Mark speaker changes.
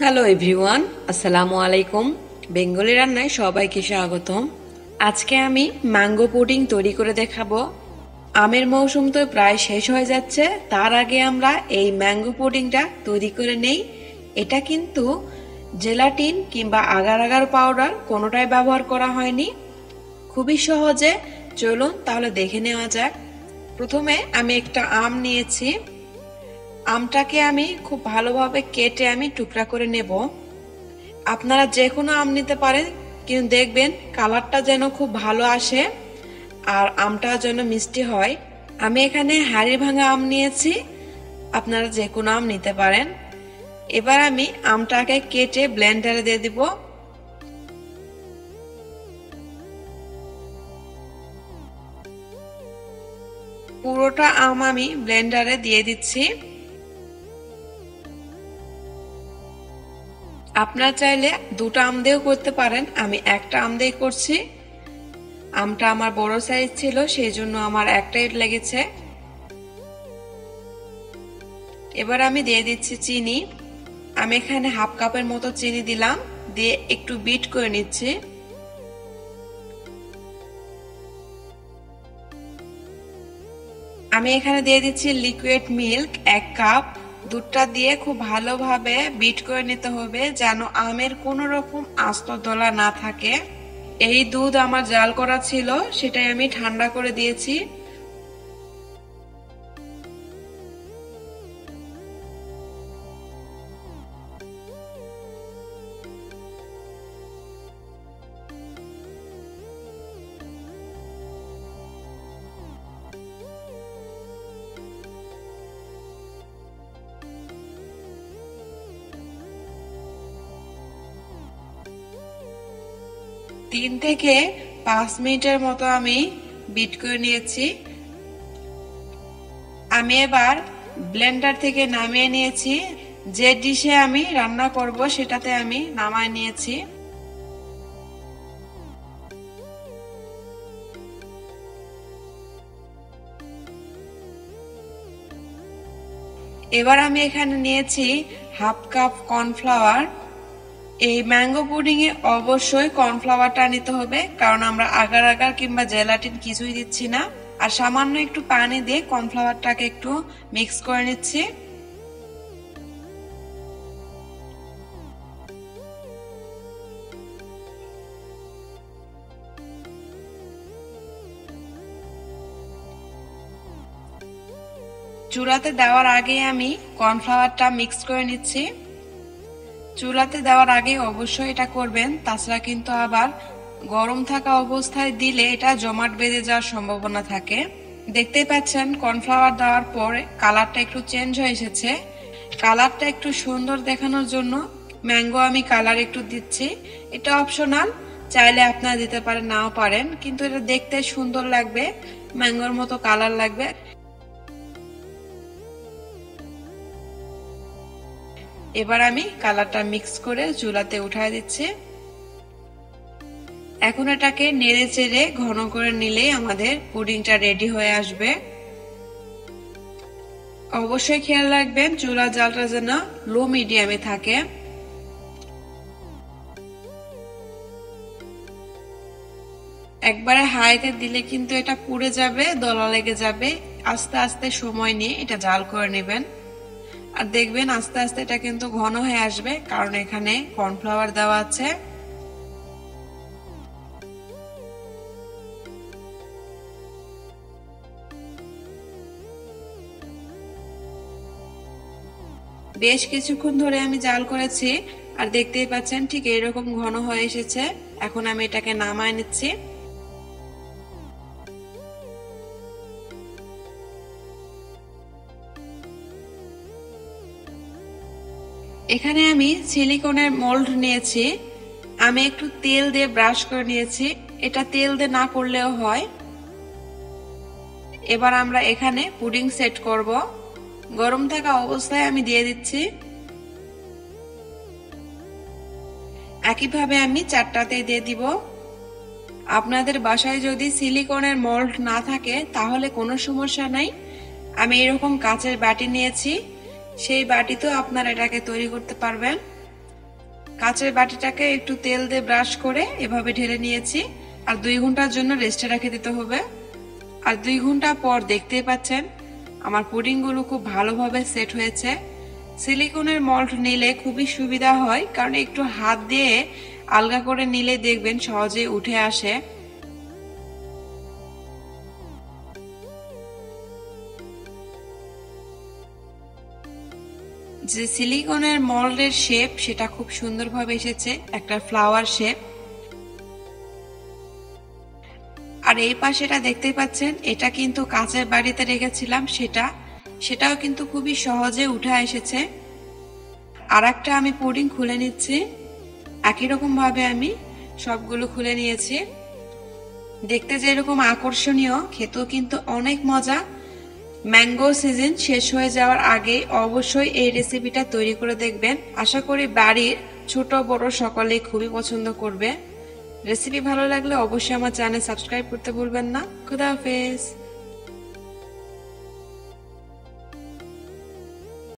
Speaker 1: Hello everyone, আসসালামু আলাইকুম। Bengali রান্নায় সবাইকে স্বাগতম। আজকে আমি ম্যাঙ্গো পুডিং তৈরি করে দেখাবো। আমের মৌসুম তো প্রায় শেষ হয়ে যাচ্ছে, তার আগে আমরা এই ম্যাঙ্গো পুডিংটা তৈরি করে নেই। এটা কিন্তু জেলাটিন কিংবা আগার আগার পাউডার কোনোটাই ব্যবহার করা হয়নি, খুবই সহজে। চলুন তাহলে দেখে নেওয়া যাক। প্রথমে আমি একটা আম নিয়েছি। আমটাকে আমি খুব ভালোভাবে কেটে আমি টুকরা করে নেব। আপনারা যে কোনো আম নিতে পারেন, কিন্তু দেখবেন কালারটা যেন খুব ভালো আসে আর আমটা যেন মিষ্টি হয়। আমি এখানে হাড়ি ভাঙা আম নিয়েছি, আপনারা যে কোনো আম নিতে পারেন। এবার আমি আমটাকে কেটে ব্লেন্ডারে দিয়ে দিব। পুরোটা আম আমি ব্লেন্ডারে দিয়ে দিচ্ছি। আপনারা চাইলে দুটো আম দিয়েও করতে পারেন, আমি একটা আম দিয়ে করছি। আমটা আমার বড় সাইজ ছিল, সেই জন্য আমার একটাই লেগেছে। এবার আমি দিয়ে দিচ্ছি চিনি। আমি এখানে হাফ কাপের মতো চিনি দিলাম, দিয়ে একটু বিট করে নিচ্ছি। আমি এখানে দিয়ে দিচ্ছি লিকুইড মিল্ক 1 কাপ। দুধটা দিয়ে খুব ভালোভাবে বিট করে নিতে হবে, যেন আমের কোনো রকম আস্ত দলা না থাকে। এই দুধ আমার জাল করা ছিল, সেটাই আমি ঠান্ডা করে দিয়েছি। তিন থেকে 5 মিনিটের মতো আমি বিট করে নিয়েছি। আমি এবার ব্লেন্ডার থেকে নামিয়ে নিয়েছি। যে ডিশে আমি রান্না করব সেটাতে আমি নামায় নিয়েছি। এবার আমি এখানে নিয়েছি হাফ কাপ কর্নফ্লাওয়ার। এই ম্যাঙ্গো পুডিং এ অবশ্যই কর্নফ্লাওয়ারটা নিতে হবে, কারণ আমরা আগার আগার কিংবা জেলাটিন কিছুই দিচ্ছি না। আর সামান্য একটু পানি দিয়ে কর্নফ্লাওয়ারটাকে একটু মিক্স করে নিচ্ছি। চুলাতে দেওয়ার আগে আমি কর্নফ্লাওয়ারটা মিক্স করে নিচ্ছি। চুলাতে দেওয়ার আগে অবশ্যই এটা করবেন, তাছাড়া কিন্তু আবার গরম থাকা অবস্থায় দিলে এটা জমাট বেঁধে যাওয়ার সম্ভাবনা থাকে। দেখতেই পাচ্ছেন কর্নফ্লাওয়ার দেওয়ার পর কালারটা একটু চেঞ্জ হয়ে এসেছে। কালারটা একটু সুন্দর দেখানোর জন্য ম্যাঙ্গো আমি কালার একটু দিচ্ছি। এটা অপশনাল, চাইলে আপনারা দিতে পারেন নাও পারেন, কিন্তু এটা দেখতে সুন্দর লাগবে, ম্যাঙ্গোর মতো কালার লাগবে। এবার আমি কালারটা মিক্স করে চুলাতে উঠায় দিচ্ছি। এখন এটাকে নেড়ে চেড়ে ঘন করে নিলেই আমাদের পুডিংটা রেডি হয়ে আসবে। অবশ্যই খেয়াল রাখবেন চুলা জালটা যেন লো মিডিয়ামে থাকে। একবারে হাইতে দিলে কিন্তু এটা পুড়ে যাবে, দলা লেগে যাবে। আস্তে আস্তে সময় নিয়ে এটা জাল করে নেবেন। আর দেখবেন আস্তে আস্তে এটা কিন্তু ঘন হয়ে আসবে, কারণ এখানে কর্নফ্লাওয়ার দেওয়া আছে। বেশ কিছুক্ষণ ধরে আমি জাল করেছি, আর দেখতেই পাচ্ছেন ঠিক এইরকম ঘন হয়ে এসেছে। এখন আমি এটাকে নামায় নিচ্ছি। এখানে আমি সিলিকনের মোল্ড নিয়েছি। আমি একটু তেল দিয়ে ব্রাশ করে নিয়েছি, এটা তেল দিয়ে না করলেও হয়। এবার আমরা এখানে পুডিং সেট করব। গরম থাকা অবস্থায় আমি দিয়ে দিচ্ছি। একইভাবে আমি চারটাতে দিয়ে দিব। আপনাদের বাসায় যদি সিলিকনের মোল্ড না থাকে তাহলে কোনো সমস্যা নাই। আমি এরকম কাচের বাটি নিয়েছি, সেই বাটিতেও আপনারা এটাকে তৈরি করতে পারবেন। কাঁচের বাটিটাকে একটু তেল দিয়ে ব্রাশ করে এভাবে ঢেলে নিয়েছি। আর 2 ঘন্টার জন্য রেস্টে রেখে দিতে হবে। আর 2 ঘন্টা পর দেখতেই পাচ্ছেন আমার পুডিংগুলো খুব ভালোভাবে সেট হয়েছে। সিলিকনের মল্ড নিলে খুবই সুবিধা হয়, কারণ একটু হাত দিয়ে আলগা করে নিলে দেখবেন সহজেই উঠে আসে। যে সিলিকনের মল্ডের শেপ সেটা খুব সুন্দরভাবে এসেছে, একটা ফ্লাওয়ার শেপ। আর এই পাশেটা দেখতেই পাচ্ছেন, এটা কিন্তু কাঁচের বাড়িতে রেখেছিলাম, সেটাও কিন্তু খুবই সহজে উঠে এসেছে। আর একটা আমি পুডিং খুলে নিচ্ছি। একই রকম ভাবে আমি সবগুলো খুলে নিয়েছি। দেখতে যেরকম আকর্ষণীয়, খেতেও কিন্তু অনেক মজা। ম্যাঙ্গো সিজন শেষ হয়ে যাওয়ার আগে অবশ্যই এই রেসিপিটা তৈরি করে দেখবেন। আশা করি বাড়ির ছোট বড় সকলেই খুবই পছন্দ করবে। রেসিপি ভালো লাগলে অবশ্যই আমার চ্যানেল সাবস্ক্রাইব করতে ভুলবেন না। খুদা হাফেজ।